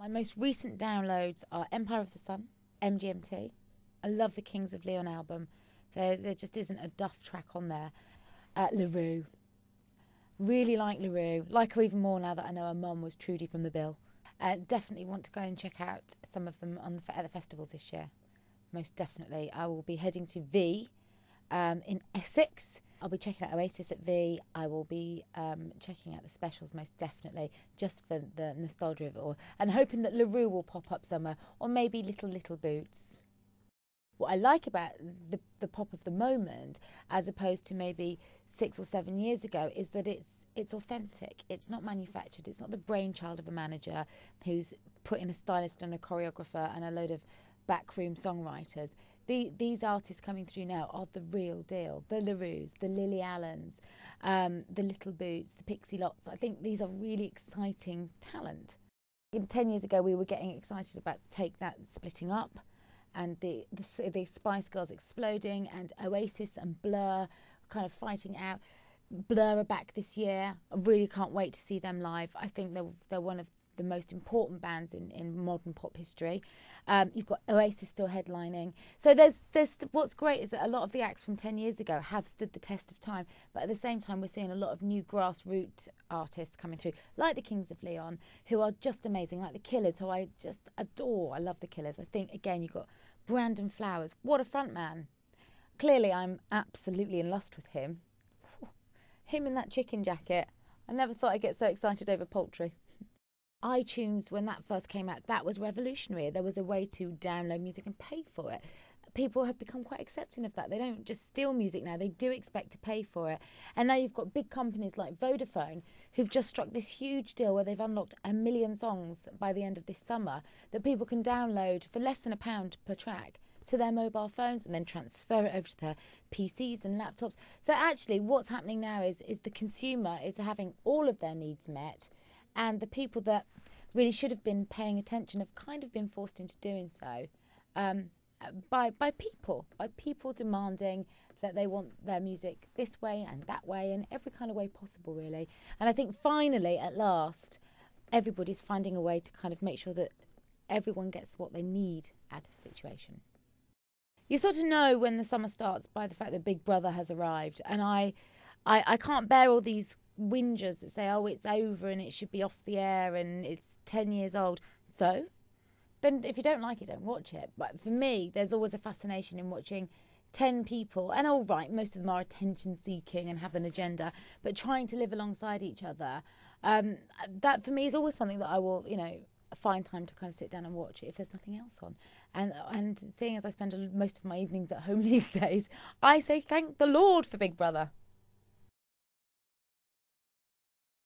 My most recent downloads are Empire of the Sun, MGMT. I love the Kings of Leon album. There just isn't a duff track on there. LaRue. Really like LaRue. Like her even more now that I know her mum was Trudy from The Bill. Definitely want to go and check out some of them at the festivals this year. Most definitely. I will be heading to V in Essex. I'll be checking out Oasis at V. I will be checking out the specials most definitely, just for the nostalgia of it all. And hoping that LaRue will pop up somewhere, or maybe Little Boots. What I like about the pop of the moment, as opposed to maybe 6 or 7 years ago, is that it's authentic. It's not manufactured. It's not the brainchild of a manager who's put in a stylist and a choreographer and a load of backroom songwriters. These artists coming through now are the real deal. The LaRues, the Lily Allens, the Little Boots, the Pixie Lots. I think these are really exciting talent. 10 years ago, we were getting excited about Take That splitting up, and the Spice Girls exploding, and Oasis and Blur kind of fighting out. Blur are back this year. I really can't wait to see them live. I think they're one of the most important bands in modern pop history. You've got Oasis still headlining. So there's what's great is that a lot of the acts from 10 years ago have stood the test of time, but at the same time we're seeing a lot of new grassroots artists coming through, like the Kings of Leon, who are just amazing, like the Killers, who I just adore. I love the Killers. I think, again, you've got Brandon Flowers. What a front man. Clearly I'm absolutely in lust with him. Him in that chicken jacket. I never thought I'd get so excited over poultry. iTunes, when that first came out, that was revolutionary. There was a way to download music and pay for it. People have become quite accepting of that. They don't just steal music now. They do expect to pay for it. And now you've got big companies like Vodafone who've just struck this huge deal where they've unlocked 1 million songs by the end of this summer that people can download for less than £1 per track to their mobile phones and then transfer it over to their PCs and laptops. So actually what's happening now is the consumer is having all of their needs met, and the people that really should have been paying attention have kind of been forced into doing so by people demanding that they want their music this way and that way and every kind of way possible, really. And I think finally, at last, everybody's finding a way to kind of make sure that everyone gets what they need out of a situation. You sort of know when the summer starts by the fact that Big Brother has arrived, and I can't bear all these whingers that say, oh, it's over and it should be off the air and it's 10 years old. So then if you don't like it, don't watch it. But for me, there's always a fascination in watching 10 people, and all right, most of them are attention seeking and have an agenda, but trying to live alongside each other. That for me is always something that I will, find time to kind of sit down and watch it if there's nothing else on. And seeing as I spend most of my evenings at home these days, I say thank the Lord for Big Brother.